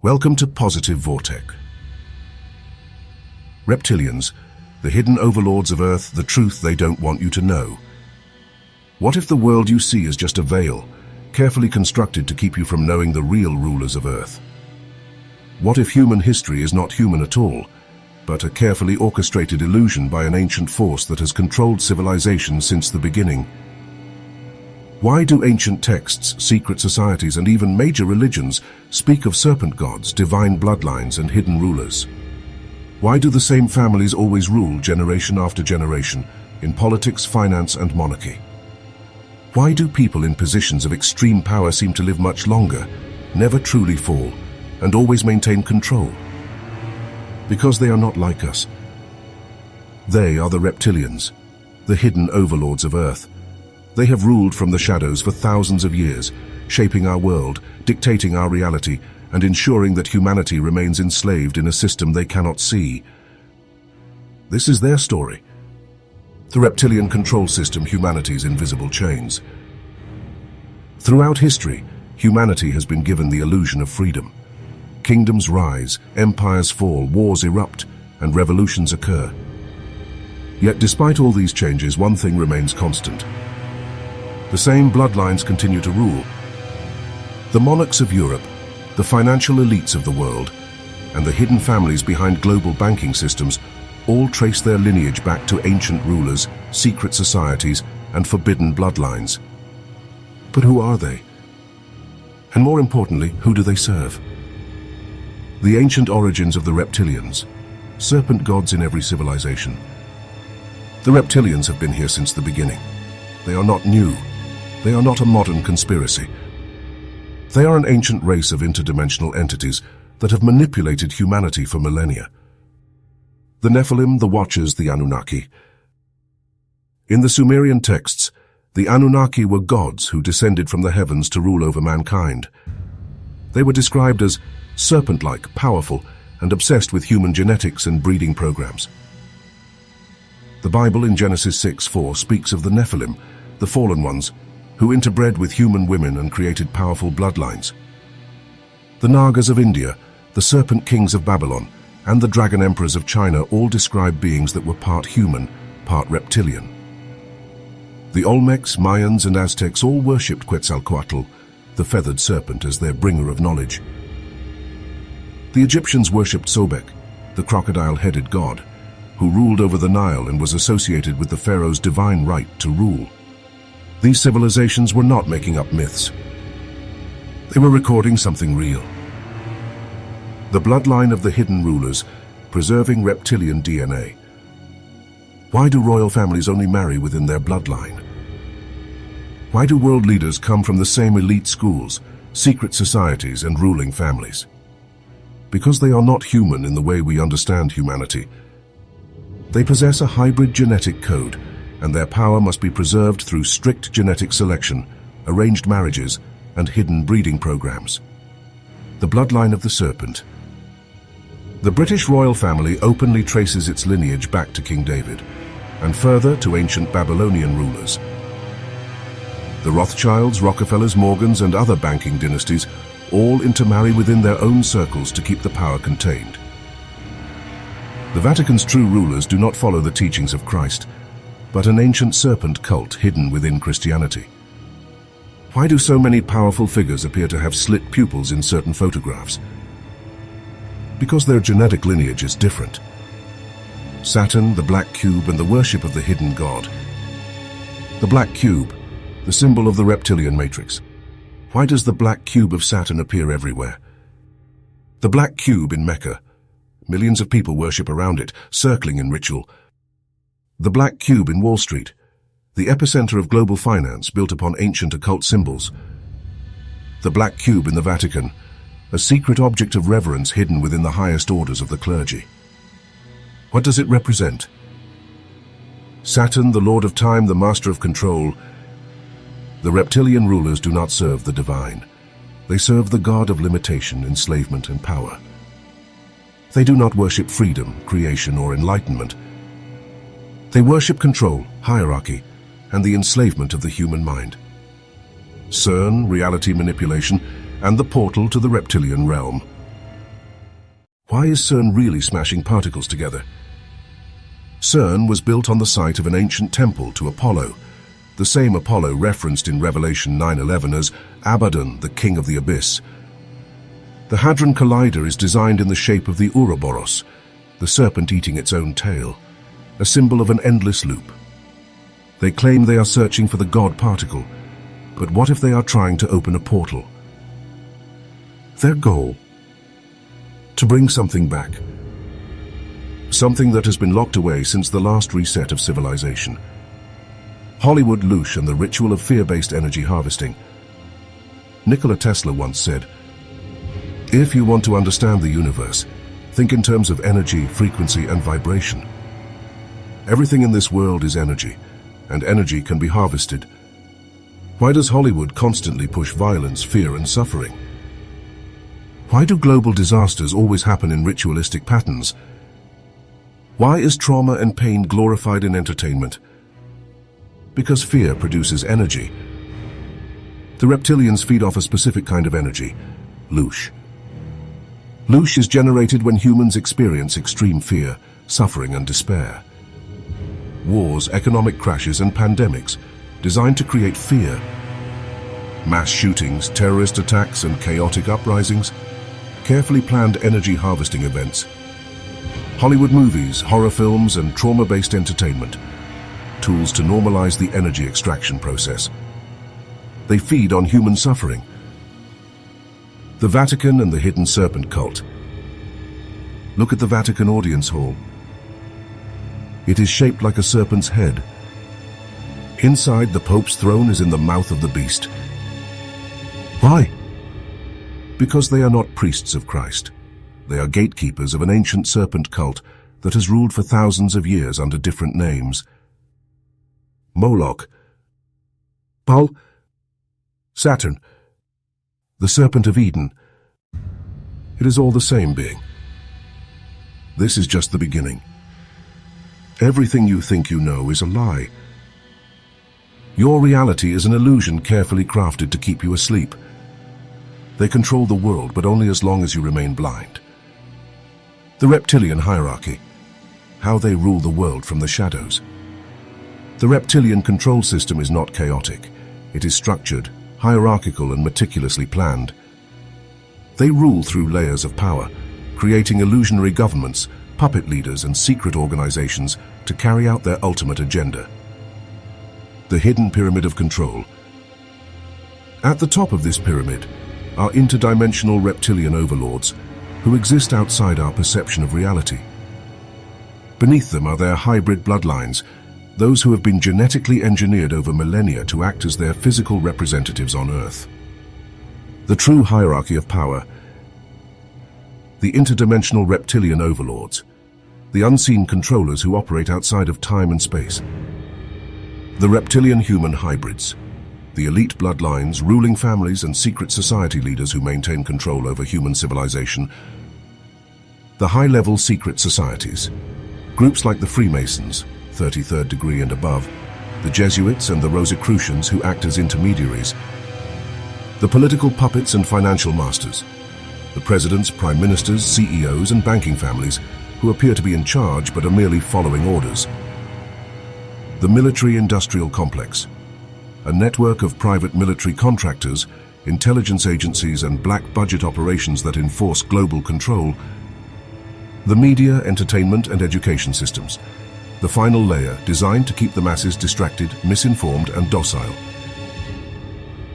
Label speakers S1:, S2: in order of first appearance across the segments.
S1: Welcome to Positive Vortex. Reptilians, the hidden overlords of Earth, the truth they don't want you to know. What if the world you see is just a veil, carefully constructed to keep you from knowing the real rulers of Earth? What if human history is not human at all, but a carefully orchestrated illusion by an ancient force that has controlled civilization since the beginning? Why do ancient texts, secret societies, and even major religions speak of serpent gods, divine bloodlines, and hidden rulers? Why do the same families always rule generation after generation in politics, finance, and monarchy? Why do people in positions of extreme power seem to live much longer, never truly fall, and always maintain control? Because they are not like us. They are the Reptilians, the hidden overlords of Earth. They have ruled from the shadows for thousands of years, shaping our world, dictating our reality, and ensuring that humanity remains enslaved in a system they cannot see. This is their story. The reptilian control system, humanity's invisible chains. Throughout history, humanity has been given the illusion of freedom. Kingdoms rise, empires fall, wars erupt, and revolutions occur. Yet despite all these changes, one thing remains constant. The same bloodlines continue to rule. The monarchs of Europe, the financial elites of the world, and the hidden families behind global banking systems all trace their lineage back to ancient rulers, secret societies, and forbidden bloodlines. But who are they? And more importantly, who do they serve? The ancient origins of the Reptilians, serpent gods in every civilization. The Reptilians have been here since the beginning. They are not new. They are not a modern conspiracy. They are an ancient race of interdimensional entities that have manipulated humanity for millennia. The Nephilim, the Watchers, the Anunnaki. In the Sumerian texts, the Anunnaki were gods who descended from the heavens to rule over mankind. They were described as serpent-like, powerful, and obsessed with human genetics and breeding programs. The Bible in Genesis 6:4 speaks of the Nephilim, the fallen ones, who interbred with human women and created powerful bloodlines. The Nagas of India, the serpent kings of Babylon, and the dragon emperors of China all describe beings that were part human, part reptilian. The Olmecs, Mayans, and Aztecs all worshipped Quetzalcoatl, the feathered serpent, as their bringer of knowledge. The Egyptians worshipped Sobek, the crocodile-headed god, who ruled over the Nile and was associated with the pharaoh's divine right to rule. These civilizations were not making up myths. They were recording something real. The bloodline of the hidden rulers, preserving reptilian DNA. Why do royal families only marry within their bloodline? Why do world leaders come from the same elite schools, secret societies, and ruling families? Because they are not human in the way we understand humanity. They possess a hybrid genetic code, and their power must be preserved through strict genetic selection, arranged marriages, and hidden breeding programs. The bloodline of the serpent. The British royal family openly traces its lineage back to King David, and further to ancient Babylonian rulers. The Rothschilds, Rockefellers, Morgans, and other banking dynasties all intermarry within their own circles to keep the power contained. The Vatican's true rulers do not follow the teachings of Christ, but an ancient serpent cult hidden within Christianity. Why do so many powerful figures appear to have slit pupils in certain photographs? Because their genetic lineage is different. Saturn, the black cube, and the worship of the hidden god. The black cube, the symbol of the reptilian matrix. Why does the black cube of Saturn appear everywhere? The black cube in Mecca. Millions of people worship around it, circling in ritual. The black cube in Wall Street, the epicenter of global finance built upon ancient occult symbols. The black cube in the Vatican, a secret object of reverence hidden within the highest orders of the clergy. What does it represent? Saturn, the lord of time, the master of control. The reptilian rulers do not serve the divine. They serve the god of limitation, enslavement, and power. They do not worship freedom, creation, or enlightenment. They worship control, hierarchy, and the enslavement of the human mind. CERN, reality manipulation, and the portal to the reptilian realm. Why is CERN really smashing particles together? CERN was built on the site of an ancient temple to Apollo, the same Apollo referenced in Revelation 9:11 as Abaddon, the king of the abyss. The Hadron Collider is designed in the shape of the Ouroboros, the serpent eating its own tail, a symbol of an endless loop. They claim they are searching for the God particle, but what if they are trying to open a portal? Their goal? To bring something back. Something that has been locked away since the last reset of civilization. Hollywood louche and the ritual of fear-based energy harvesting. Nikola Tesla once said, "If you want to understand the universe, think in terms of energy, frequency, and vibration. Everything in this world is energy, and energy can be harvested." Why does Hollywood constantly push violence, fear, and suffering? Why do global disasters always happen in ritualistic patterns? Why is trauma and pain glorified in entertainment? Because fear produces energy. The reptilians feed off a specific kind of energy, louche. Louche is generated when humans experience extreme fear, suffering, and despair. Wars, economic crashes, and pandemics, designed to create fear. Mass shootings, terrorist attacks, and chaotic uprisings, carefully planned energy harvesting events. Hollywood movies, horror films, and trauma-based entertainment, tools to normalize the energy extraction process. They feed on human suffering. The Vatican and the hidden serpent cult. Look at the Vatican audience hall. It is shaped like a serpent's head. Inside, the Pope's throne is in the mouth of the beast. Why? Because they are not priests of Christ. They are gatekeepers of an ancient serpent cult that has ruled for thousands of years under different names. Moloch, Baal, Saturn, the serpent of Eden. It is all the same being. This is just the beginning. Everything you think you know is a lie. Your reality is an illusion carefully crafted to keep you asleep. They control the world, but only as long as you remain blind. The reptilian hierarchy. How they rule the world from the shadows. The reptilian control system is not chaotic. It is structured, hierarchical, and meticulously planned. They rule through layers of power, creating illusionary governments, puppet leaders, and secret organizations to carry out their ultimate agenda. The hidden pyramid of control. At the top of this pyramid are interdimensional reptilian overlords who exist outside our perception of reality. Beneath them are their hybrid bloodlines, those who have been genetically engineered over millennia to act as their physical representatives on Earth. The true hierarchy of power. The interdimensional reptilian overlords, the unseen controllers who operate outside of time and space. The reptilian-human hybrids, the elite bloodlines, ruling families, and secret society leaders who maintain control over human civilization. The high-level secret societies, groups like the Freemasons, 33rd degree and above, the Jesuits and the Rosicrucians who act as intermediaries, the political puppets and financial masters, the presidents, prime ministers, CEOs, and banking families who appear to be in charge but are merely following orders. The military-industrial complex, a network of private military contractors, intelligence agencies, and black budget operations that enforce global control. The media, entertainment, and education systems, the final layer designed to keep the masses distracted, misinformed, and docile.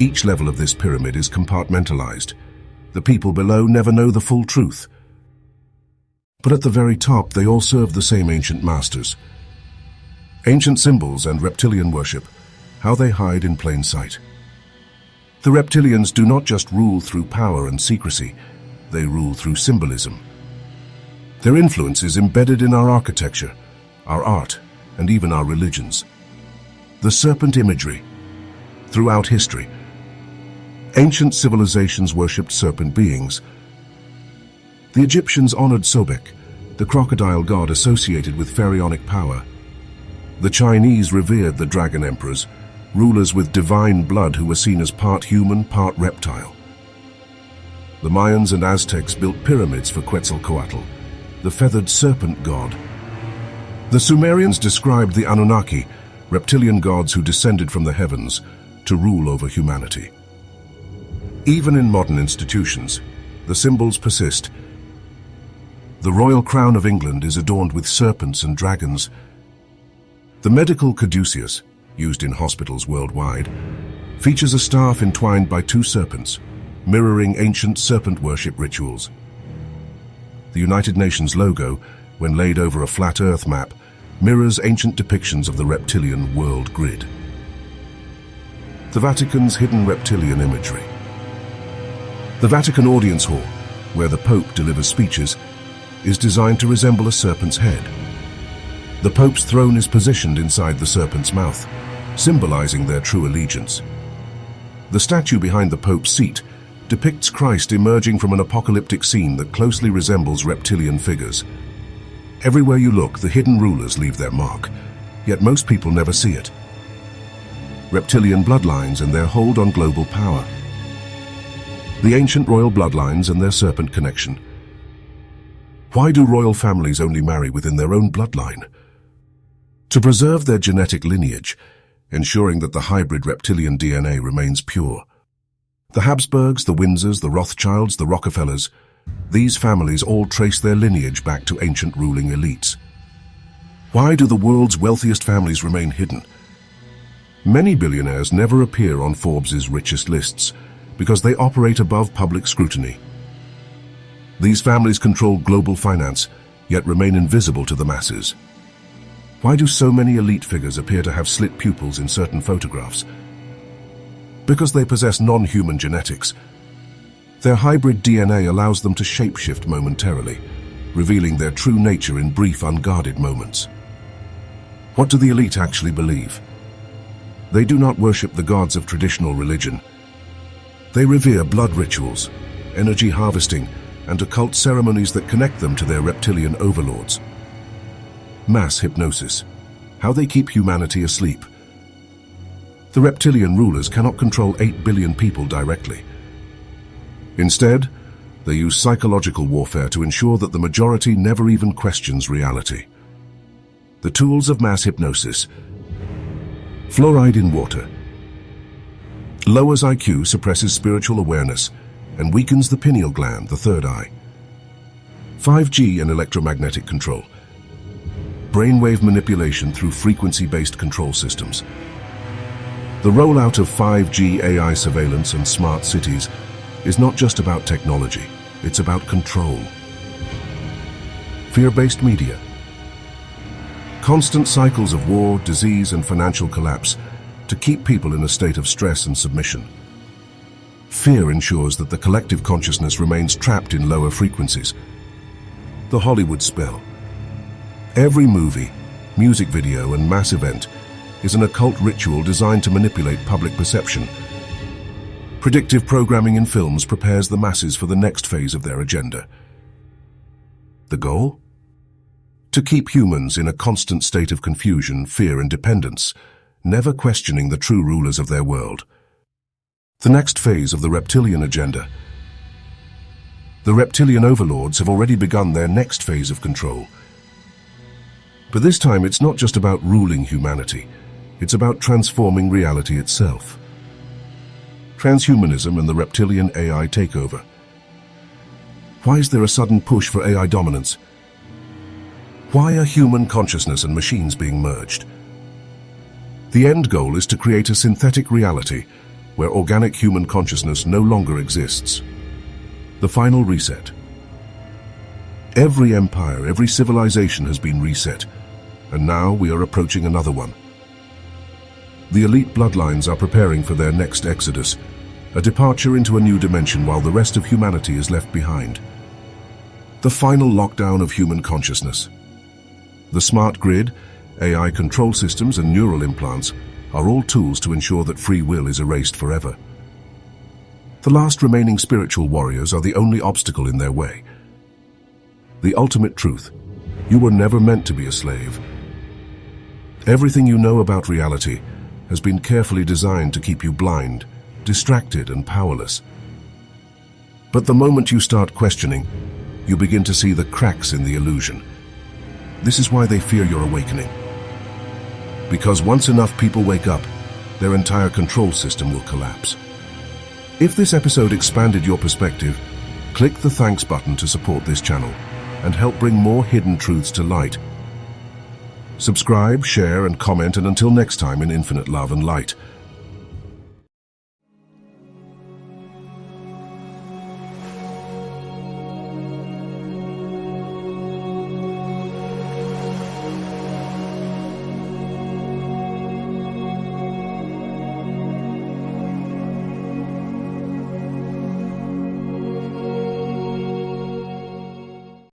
S1: Each level of this pyramid is compartmentalized. The people below never know the full truth. But at the very top, they all serve the same ancient masters. Ancient symbols and reptilian worship, how they hide in plain sight. The reptilians do not just rule through power and secrecy, they rule through symbolism. Their influence is embedded in our architecture, our art, and even our religions. The serpent imagery. Throughout history, ancient civilizations worshipped serpent beings. The Egyptians honored Sobek, the crocodile god associated with pharaonic power. The Chinese revered the dragon emperors, rulers with divine blood who were seen as part human, part reptile. The Mayans and Aztecs built pyramids for Quetzalcoatl, the feathered serpent god. The Sumerians described the Anunnaki, reptilian gods who descended from the heavens to rule over humanity. Even in modern institutions, the symbols persist. The royal crown of England is adorned with serpents and dragons. The medical caduceus, used in hospitals worldwide, features a staff entwined by two serpents, mirroring ancient serpent worship rituals. The United Nations logo, when laid over a flat Earth map, mirrors ancient depictions of the reptilian world grid. The Vatican's hidden reptilian imagery. The Vatican Audience Hall, where the Pope delivers speeches, is designed to resemble a serpent's head. The Pope's throne is positioned inside the serpent's mouth, symbolizing their true allegiance. The statue behind the Pope's seat depicts Christ emerging from an apocalyptic scene that closely resembles reptilian figures. Everywhere you look, the hidden rulers leave their mark, yet most people never see it. Reptilian bloodlines and their hold on global power. The ancient royal bloodlines and their serpent connection. Why do royal families only marry within their own bloodline? To preserve their genetic lineage, ensuring that the hybrid reptilian DNA remains pure. The Habsburgs, the Windsors, the Rothschilds, the Rockefellers, these families all trace their lineage back to ancient ruling elites. Why do the world's wealthiest families remain hidden? Many billionaires never appear on Forbes's richest lists because they operate above public scrutiny. These families control global finance, yet remain invisible to the masses. Why do so many elite figures appear to have slit pupils in certain photographs? Because they possess non-human genetics. Their hybrid DNA allows them to shapeshift momentarily, revealing their true nature in brief, unguarded moments. What do the elite actually believe? They do not worship the gods of traditional religion. They revere blood rituals, energy harvesting, and occult ceremonies that connect them to their reptilian overlords. Mass hypnosis. How they keep humanity asleep. The reptilian rulers cannot control 8 billion people directly. Instead, they use psychological warfare to ensure that the majority never even questions reality. The tools of mass hypnosis. Fluoride in water. Lowers IQ, suppresses spiritual awareness, and weakens the pineal gland, the third eye. 5G and electromagnetic control. Brainwave manipulation through frequency-based control systems. The rollout of 5G AI surveillance and smart cities is not just about technology, it's about control. Fear-based media. Constant cycles of war, disease, and financial collapse to keep people in a state of stress and submission. Fear ensures that the collective consciousness remains trapped in lower frequencies. The Hollywood spell. Every movie, music video, and mass event is an occult ritual designed to manipulate public perception. Predictive programming in films prepares the masses for the next phase of their agenda. The goal? To keep humans in a constant state of confusion, fear, and dependence, never questioning the true rulers of their world. The next phase of the reptilian agenda. The reptilian overlords have already begun their next phase of control. But this time it's not just about ruling humanity, it's about transforming reality itself. Transhumanism and the reptilian AI takeover. Why is there a sudden push for AI dominance? Why are human consciousness and machines being merged? The end goal is to create a synthetic reality where organic human consciousness no longer exists. The final reset. Every empire, every civilization has been reset, and now we are approaching another one. The elite bloodlines are preparing for their next exodus, a departure into a new dimension while the rest of humanity is left behind. The final lockdown of human consciousness. The smart grid, AI control systems, and neural implants are all tools to ensure that free will is erased forever. The last remaining spiritual warriors are the only obstacle in their way. The ultimate truth: you were never meant to be a slave. Everything you know about reality has been carefully designed to keep you blind, distracted, and powerless. But the moment you start questioning, you begin to see the cracks in the illusion. This is why they fear your awakening. Because once enough people wake up, their entire control system will collapse. If this episode expanded your perspective, click the thanks button to support this channel and help bring more hidden truths to light. Subscribe, share, and comment, and until next time, in infinite love and light.